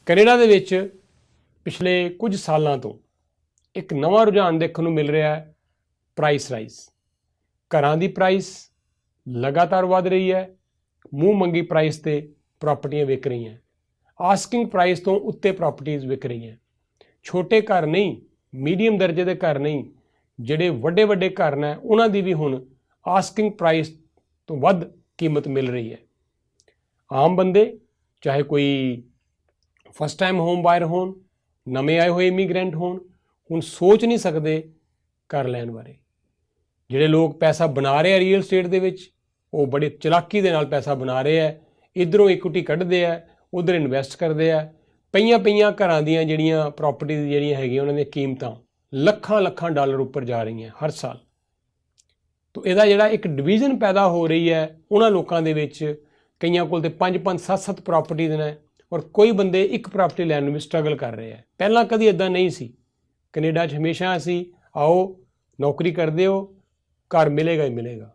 Canada ਦੇ ਵਿੱਚ ਪਿਛਲੇ ਕੁਝ ਸਾਲਾਂ ਤੋਂ ਇੱਕ ਨਵਾਂ ਰੁਝਾਨ ਦੇਖਣ ਨੂੰ ਮਿਲ ਰਿਹਾ ਹੈ, ਪ੍ਰਾਈਸ ਰਾਈਜ਼। ਘਰਾਂ ਦੀ ਪ੍ਰਾਈਸ ਲਗਾਤਾਰ ਵੱਧ ਰਹੀ ਹੈ। ਮੂੰਹ ਮੰਗੀ ਪ੍ਰਾਈਸ ਤੇ ਪ੍ਰਾਪਰਟੀਆਂ ਵਿਕ ਰਹੀਆਂ। ਆਸਕਿੰਗ ਪ੍ਰਾਈਸ ਤੋਂ ਉੱਤੇ ਪ੍ਰਾਪਰਟੀਆਂ ਵਿਕ ਰਹੀਆਂ। ਛੋਟੇ ਘਰ ਨਹੀਂ, ਮੀਡੀਅਮ ਦਰਜੇ ਦੇ ਘਰ ਨਹੀਂ, ਜਿਹੜੇ ਵੱਡੇ ਵੱਡੇ ਘਰ ਨੇ ਉਹਨਾਂ ਦੀ ਵੀ ਹੁਣ ਆਸਕਿੰਗ ਪ੍ਰਾਈਸ ਤੋਂ ਵੱਧ ਕੀਮਤ ਮਿਲ ਰਹੀ ਹੈ। ਆਮ ਬੰਦੇ, ਚਾਹੇ ਕੋਈ ਫਸਟ ਟਾਈਮ ਹੋਮ ਬਾਇਰ ਹੋਣ, ਨਵੇਂ ਆਏ ਹੋਏ ਇਮੀਗ੍ਰੈਂਟ ਹੋਣ, ਹੁਣ ਸੋਚ ਨਹੀਂ ਸਕਦੇ ਘਰ ਲੈਣ ਬਾਰੇ। ਜਿਹੜੇ ਲੋਕ ਪੈਸਾ ਬਣਾ ਰਹੇ ਆ ਰੀਅਲ ਸਟੇਟ ਦੇ ਵਿੱਚ, ਉਹ ਬੜੇ ਚਲਾਕੀ ਦੇ ਨਾਲ ਪੈਸਾ ਬਣਾ ਰਹੇ ਆ। ਇੱਧਰੋਂ ਇਕੁਇਟੀ ਕੱਢਦੇ ਆ, ਉੱਧਰ ਇਨਵੈਸਟ ਕਰਦੇ ਆ। ਪਈਆਂ ਘਰਾਂ ਦੀਆਂ ਜਿਹੜੀਆਂ ਪ੍ਰਾਪਰਟੀਜ਼ ਜਿਹੜੀਆਂ ਹੈਗੀਆਂ ਉਹਨਾਂ ਦੀਆਂ ਕੀਮਤਾਂ ਲੱਖਾਂ ਡਾਲਰ ਉੱਪਰ ਜਾ ਰਹੀਆਂ ਹਰ ਸਾਲ। ਤੋ ਇਹਦਾ ਜਿਹੜਾ ਇੱਕ ਡਿਵੀਜ਼ਨ ਪੈਦਾ ਹੋ ਰਹੀ ਹੈ ਉਹਨਾਂ ਲੋਕਾਂ ਦੇ ਵਿੱਚ, ਕਈਆਂ ਕੋਲ ਤੇ 5 7 ਪ੍ਰਾਪਰਟੀਜ਼ ਨੇ, ਔਰ ਕੋਈ ਬੰਦੇ ਇੱਕ ਪ੍ਰਾਪਰਟੀ ਲੈਣ ਨੂੰ ਵੀ ਸਟਰਗਲ ਕਰ ਰਹੇ ਆ। ਪਹਿਲਾਂ ਕਦੀ ਇੱਦਾਂ ਨਹੀਂ ਸੀ। ਕੈਨੇਡਾ 'ਚ ਹਮੇਸ਼ਾ ਅਸੀਂ ਆਓ, ਨੌਕਰੀ ਕਰਦੇ ਹੋ, ਘਰ ਮਿਲੇਗਾ ਹੀ ਮਿਲੇਗਾ।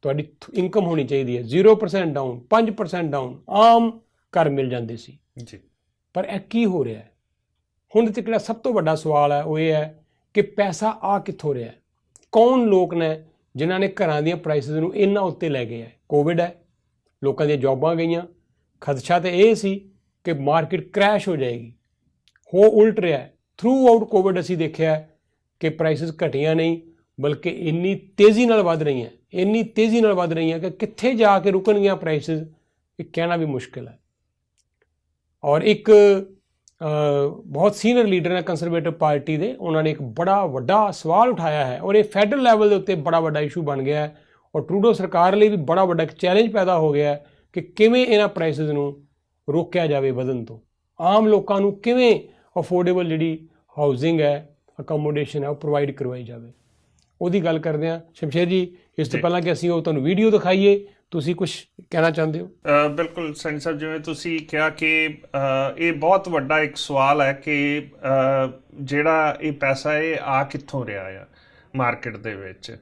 ਤੁਹਾਡੀ ਇਨਕਮ ਹੋਣੀ ਚਾਹੀਦੀ ਹੈ 0% ਡਾਊਨ, 5% ਡਾਊਨ, ਆਮ ਘਰ ਮਿਲ ਜਾਂਦੇ ਸੀ ਜੀ। ਪਰ ਇਹ ਕੀ ਹੋ ਰਿਹਾ ਹੈ ਹੁਣ? ਤੇ ਜਿਹੜਾ ਸਭ ਤੋਂ ਵੱਡਾ ਸਵਾਲ ਹੈ ਉਹ ਇਹ ਹੈ ਕਿ ਪੈਸਾ ਆ ਕਿੱਥੋਂ ਰਿਹਾ? ਕੌਣ ਲੋਕ ਨੇ ਜਿਨ੍ਹਾਂ ਨੇ ਘਰਾਂ ਦੀਆਂ ਪ੍ਰਾਈਸਿਸ ਨੂੰ ਇੰਨਾ ਉੱਤੇ ਲੈ ਗਏ ਹੈ? ਕੋਵਿਡ ਹੈ, ਲੋਕਾਂ ਦੀਆਂ ਜੌਬਾਂ ਗਈਆਂ। ਖਦਸ਼ਾ ਤਾਂ ਇਹ ਸੀ ਕਿ ਮਾਰਕੀਟ ਕ੍ਰੈਸ਼ ਹੋ ਜਾਏਗੀ, ਹੋ ਉਲਟ ਰਿਹਾ ਹੈ। ਥਰੂ ਆਊਟ ਕੋਵਿਡ ਅਸੀਂ ਦੇਖਿਆ ਕਿ ਪ੍ਰਾਈਸਿਸ ਘਟੀਆਂ ਨਹੀਂ, ਬਲਕਿ ਇੰਨੀ ਤੇਜ਼ੀ ਨਾਲ ਵੱਧ ਰਹੀਆਂ ਕਿ ਕਿੱਥੇ ਜਾ ਕੇ ਰੁਕਣਗੀਆਂ ਪ੍ਰਾਈਸਿਸ, ਇਹ ਕਹਿਣਾ ਵੀ ਮੁਸ਼ਕਿਲ ਹੈ। ਔਰ ਇੱਕ ਬਹੁਤ ਸੀਨੀਅਰ ਲੀਡਰ ਹੈ ਕੰਜ਼ਰਵੇਟਿਵ ਪਾਰਟੀ ਦੇ, ਉਹਨਾਂ ਨੇ ਇੱਕ ਬੜਾ ਵੱਡਾ ਸਵਾਲ ਉਠਾਇਆ ਹੈ, ਔਰ ਇਹ ਫੈਡਰਲ ਲੈਵਲ ਦੇ ਉੱਤੇ ਬੜਾ ਵੱਡਾ ਇਸ਼ੂ ਬਣ ਗਿਆ ਹੈ। ਔਰ ਟਰੂਡੋ ਸਰਕਾਰ ਲਈ ਵੀ ਬੜਾ ਵੱਡਾ ਇੱਕ ਚੈਲੰਜ ਪੈਦਾ ਹੋ ਗਿਆ ਹੈ ਕਿ ਕਿਵੇਂ ਇਹਨਾਂ ਪ੍ਰਾਈਸਿਸ ਨੂੰ ਰੋਕਿਆ ਜਾਵੇ ਵਧਣ ਤੋਂ। ਆਮ ਲੋਕਾਂ ਨੂੰ ਕਿਵੇਂ ਅਫੋਰਡੇਬਲ ਜਿਹੜੀ ਹਾਊਸਿੰਗ ਹੈ, ਅਕੋਮੋਡੇਸ਼ਨ ਹੈ, ਉਹ ਪ੍ਰੋਵਾਈਡ ਕਰਵਾਈ ਜਾਵੇ। ਉਹਦੀ ਗੱਲ ਕਰਦੇ ਹਾਂ। ਸ਼ਮਸ਼ੇਰ ਜੀ, ਇਸ ਤੋਂ ਪਹਿਲਾਂ ਕਿ ਅਸੀਂ ਉਹ ਤੁਹਾਨੂੰ ਵੀਡੀਓ ਦਿਖਾਈਏ, ਤੁਸੀਂ ਕੁਝ ਕਹਿਣਾ ਚਾਹੁੰਦੇ ਹੋ? ਬਿਲਕੁਲ ਸੈਣੀ ਸਾਹਿਬ, ਜਿਵੇਂ ਤੁਸੀਂ ਕਿਹਾ ਕਿ ਇਹ ਬਹੁਤ ਵੱਡਾ ਇੱਕ ਸਵਾਲ ਹੈ ਕਿ ਜਿਹੜਾ ਇਹ ਪੈਸਾ ਇਹ ਆ ਕਿੱਥੋਂ ਰਿਹਾ ਆ ਮਾਰਕੀਟ ਦੇ ਵਿੱਚ।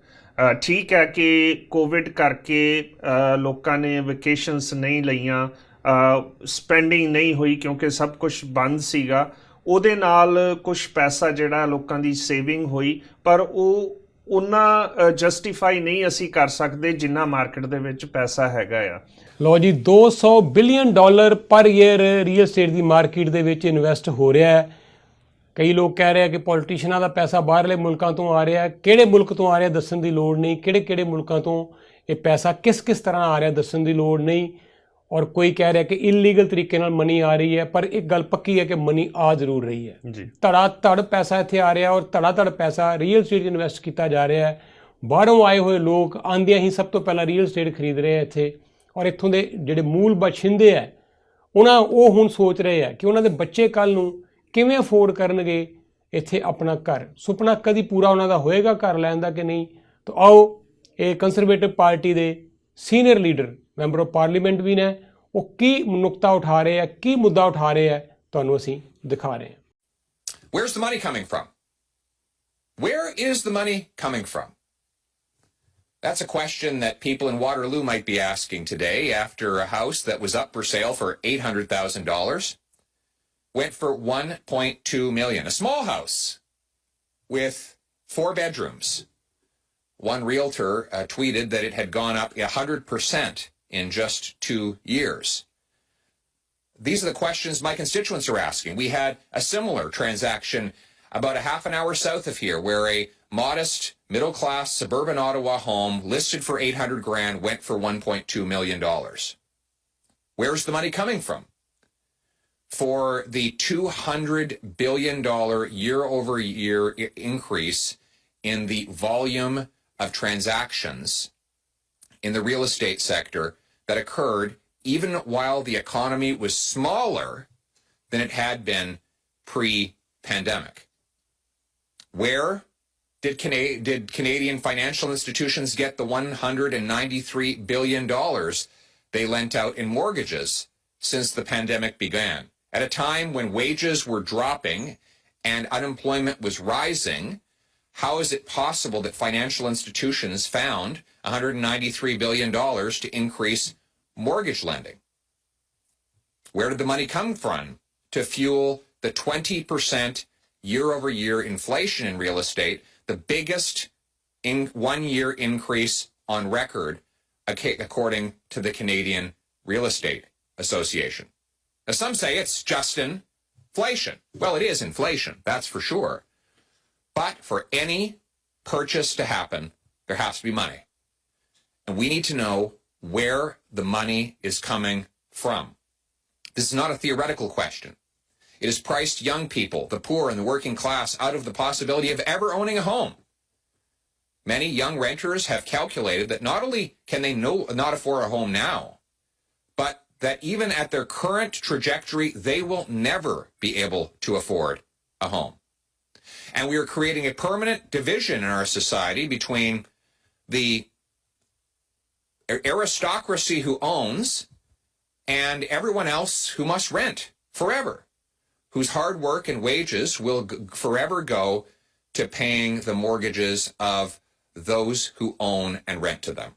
ਠੀਕ ਹੈ ਕਿ ਕੋਵਿਡ ਕਰਕੇ ਲੋਕਾਂ ਨੇ ਵੈਕੇਸ਼ਨਸ ਨਹੀਂ ਲਈਆਂ, ਸਪੈਂਡਿੰਗ ਨਹੀਂ ਹੋਈ ਕਿਉਂਕਿ ਸਭ ਕੁਝ ਬੰਦ ਸੀਗਾ। ਉਹਦੇ ਨਾਲ ਕੁਝ ਪੈਸਾ ਜਿਹੜਾ ਲੋਕਾਂ ਦੀ ਸੇਵਿੰਗ ਹੋਈ, ਪਰ ਉਹ ਉਹਨਾਂ ਜਸਟੀਫਾਈ ਨਹੀਂ ਅਸੀਂ ਕਰ ਸਕਦੇ ਜਿੰਨਾ ਮਾਰਕੀਟ ਦੇ ਵਿੱਚ ਪੈਸਾ ਹੈਗਾ ਆ। ਲੋ ਜੀ, $200 ਬਿਲੀਅਨ ਪਰ ਈਅਰ ਰੀਅਲ ਸਟੇਟ ਦੀ ਮਾਰਕੀਟ ਦੇ ਵਿੱਚ ਇਨਵੈਸਟ ਹੋ ਰਿਹਾ ਹੈ। ਕਈ ਲੋਕ ਕਹਿ ਰਹੇ ਆ ਕਿ ਪੋਲੀਟੀਸ਼ੀਅਨਾਂ ਦਾ ਪੈਸਾ ਬਾਹਰਲੇ ਮੁਲਕਾਂ ਤੋਂ ਆ ਰਿਹਾ। ਕਿਹੜੇ ਮੁਲਕ ਤੋਂ ਆ ਰਿਹਾ ਦੱਸਣ ਦੀ ਲੋੜ ਨਹੀਂ, ਕਿਹੜੇ ਮੁਲਕਾਂ ਤੋਂ ਇਹ ਪੈਸਾ ਕਿਸ ਤਰ੍ਹਾਂ ਆ ਰਿਹਾ ਦੱਸਣ ਦੀ ਲੋੜ ਨਹੀਂ। ਔਰ ਕੋਈ ਕਹਿ ਰਿਹਾ ਕਿ ਇਲੀਗਲ ਤਰੀਕੇ ਨਾਲ ਮਨੀ ਆ ਰਹੀ ਹੈ, ਪਰ ਇੱਕ ਗੱਲ ਪੱਕੀ ਹੈ ਕਿ ਮਨੀ ਆ ਜ਼ਰੂਰ ਰਹੀ ਹੈ ਜੀ। ਧੜ ਪੈਸਾ ਇੱਥੇ ਆ ਰਿਹਾ, ਔਰ ਧੜ ਪੈਸਾ ਰੀਅਲ ਸਟੇਟ ਇਨਵੈਸਟ ਕੀਤਾ ਜਾ ਰਿਹਾ ਹੈ। ਬਾਹਰੋਂ ਆਏ ਹੋਏ ਲੋਕ ਆਉਂਦਿਆਂ ਹੀ ਸਭ ਤੋਂ ਪਹਿਲਾਂ ਰੀਅਲ ਸਟੇਟ ਖਰੀਦ ਰਹੇ ਆ ਇੱਥੇ। ਔਰ ਇੱਥੋਂ ਦੇ ਜਿਹੜੇ ਮੂਲ ਬਸ਼ਿੰਦੇ ਹੈ ਉਹ ਹੁਣ ਸੋਚ ਰਹੇ ਆ ਕਿ ਉਹਨਾਂ ਦੇ ਬੱਚੇ ਕੱਲ੍ਹ ਨੂੰ ਕਿਵੇਂ ਅਫੋਰਡ ਕਰਨਗੇ ਇੱਥੇ ਆਪਣਾ ਘਰ। ਸੁਪਨਾ ਕਦੀ ਪੂਰਾ ਉਹਨਾਂ ਦਾ ਹੋਏਗਾ ਘਰ ਲੈਣ ਦਾ ਕਿ ਨਹੀਂ? ਤਾਂ ਆਓ, ਇਹ ਕੰਜ਼ਰਵੇਟਿਵ ਪਾਰਟੀ ਦੇ senior leader, member of parliament ਵੀ ਨੇ, ਉਹ ਕੀ ਨੁਕਤਾ ਉਠਾ ਰਹੇ ਆ, ਕੀ ਮੁੱਦਾ ਉਠਾ ਰਹੇ ਆ, ਤੁਹਾਨੂੰ ਅਸੀਂ ਦਿਖਾ ਰਹੇ ਹਾਂ। Where's the money coming from? Where is the money coming from? That's a question that people in Waterloo might be asking today after a house that was up for sale for $800,000 went for $1.2 million. A small house with 4 bedrooms. One realtor tweeted that it had gone up 100% in just 2 years. These are the questions my constituents are asking. We had a similar transaction about a half an hour south of here where a modest middle-class suburban Ottawa home listed for $800,000 went for $1.2 million. Where's the money coming from? For the $200 billion year-over-year increase in the volume of transactions in the real estate sector that occurred even while the economy was smaller than it had been pre-pandemic. Where did Canadian financial institutions get the $193 billion they lent out in mortgages since the pandemic began? At a time when wages were dropping and unemployment was rising, how is it possible that financial institutions found $193 billion to increase mortgage lending? Where did the money come from to fuel the 20% year-over-year inflation in real estate, the biggest in one-year increase on record, according to the Canadian Real Estate Association. Now, some say it's just inflation. Well, it is inflation, that's for sure. But for any purchase to happen, there has to be money. And we need to know where the money is coming from. This is not a theoretical question. It has priced young people, the poor, and the working class out of the possibility of ever owning a home. Many young renters have calculated that not only can they not afford a home now, but that even at their current trajectory, they will never be able to afford a home. And we are creating a permanent division in our society between the aristocracy who owns and everyone else who must rent forever, whose hard work and wages will forever go to paying the mortgages of those who own and rent to them.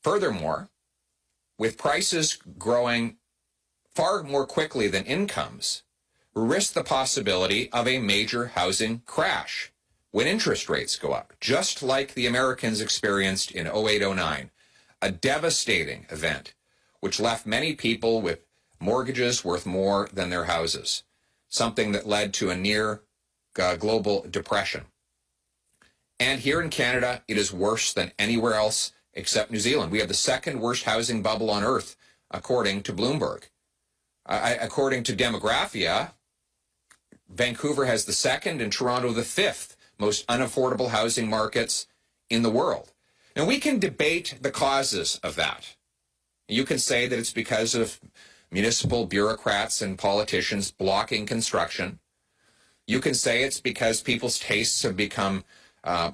Furthermore, with prices growing far more quickly than incomes, we risk the possibility of a major housing crash when interest rates go up, just like the Americans experienced in 08-09, a devastating event which left many people with mortgages worth more than their houses, something that led to a near global depression. And here in Canada, it is worse than anywhere else except New Zealand. We have the second worst housing bubble on earth, according to Bloomberg. According to Demographia, Vancouver has the second and Toronto the fifth most unaffordable housing markets in the world. Now, we can debate the causes of that. You can say that it's because of municipal bureaucrats and politicians blocking construction. You can say it's because people's tastes have become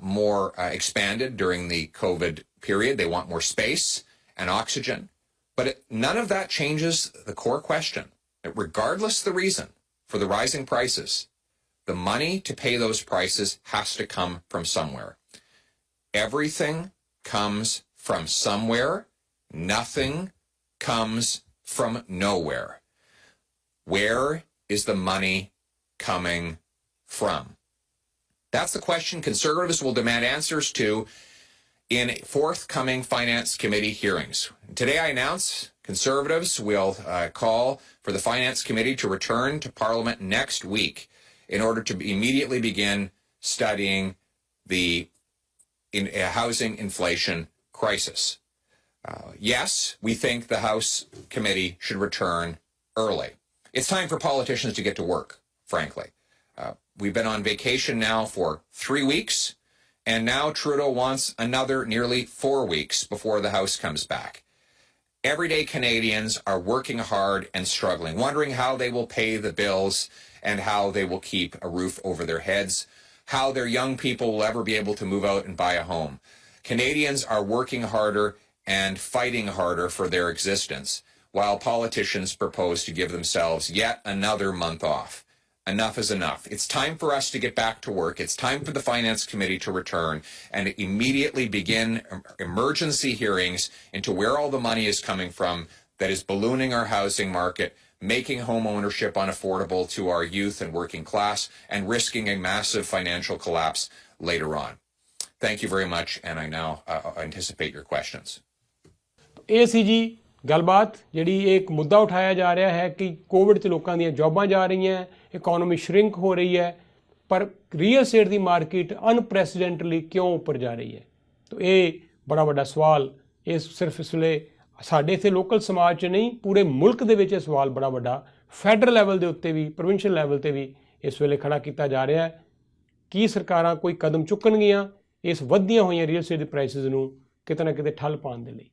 more expanded during the COVID period. They want more space and oxygen. But none of that changes the core question, that regardless the reason for the rising prices, the money to pay those prices has to come from somewhere. Everything comes from somewhere. Nothing comes from nowhere. Where is the money coming from? That's the question Conservatives will demand answers to in forthcoming Finance Committee hearings. Today I announce Conservatives will call for the Finance Committee to return to Parliament next week in order to immediately begin studying the housing inflation crisis. Yes, we think the House Committee should return early. It's time for politicians to get to work, frankly. We've been on vacation now for 3 weeks, and now Trudeau wants another nearly 4 weeks before the House comes back. Everyday Canadians are working hard and struggling, wondering how they will pay the bills and how they will keep a roof over their heads, how their young people will ever be able to move out and buy a home. Canadians are working harder and fighting harder for their existence, while politicians propose to give themselves yet another month off. Enough is enough. It's time for us to get back to work. It's time for the Finance Committee to return and immediately begin emergency hearings into where all the money is coming from that is ballooning our housing market, making home ownership unaffordable to our youth and working class, and risking a massive financial collapse later on. Thank you very much, and I now anticipate your questions. ਇਹ ਸੀ ਜੀ ਗੱਲਬਾਤ ਜਿਹੜੀ ਇੱਕ ਮੁੱਦਾ ਉਠਾਇਆ ਜਾ ਰਿਹਾ ਹੈ ਕਿ ਕੋਵਿਡ 'ਚ ਲੋਕਾਂ ਦੀਆਂ ਜੌਬਾਂ ਜਾ ਰਹੀਆਂ, ਇਕਨੋਮੀ ਸ਼ਰਿੰਕ ਹੋ ਰਹੀ ਹੈ, ਪਰ ਰੀਅਲ ਏਸਟੇਟ ਦੀ ਮਾਰਕੀਟ ਅਨਪ੍ਰੈਸੀਡੈਂਟਲੀ ਕਿਉਂ ਉੱਪਰ ਜਾ ਰਹੀ ਹੈ। ਤਾਂ ਇਹ ਬੜਾ ਵੱਡਾ ਸਵਾਲ, ਇਹ ਸਿਰਫ ਇਸ ਵੇਲੇ ਸਾਡੇ ਇੱਥੇ ਲੋਕਲ ਸਮਾਜ 'ਚ ਨਹੀਂ, ਪੂਰੇ ਮੁਲਕ ਦੇ ਵਿੱਚ ਇਹ ਸਵਾਲ ਬੜਾ ਵੱਡਾ ਫੈਡਰਲ ਲੈਵਲ ਦੇ ਉੱਤੇ ਵੀ, ਪ੍ਰੋਵਿੰਸ਼ੀਅਲ ਲੈਵਲ 'ਤੇ ਵੀ ਇਸ ਵੇਲੇ ਖੜਾ ਕੀਤਾ ਜਾ ਰਿਹਾ ਹੈ। ਕੀ ਸਰਕਾਰਾਂ ਕੋਈ ਕਦਮ ਚੁੱਕਣਗੀਆਂ ਇਸ ਵੱਧਦੀਆਂ ਹੋਈਆਂ ਰੀਅਲ ਏਸਟੇਟ ਦੇ ਪ੍ਰਾਈਸਿਸ ਨੂੰ ਕਿਤੇ ਨਾ ਕਿਤੇ ਠੱਲ ਪਾਉਣ ਦੇ ਲਈ?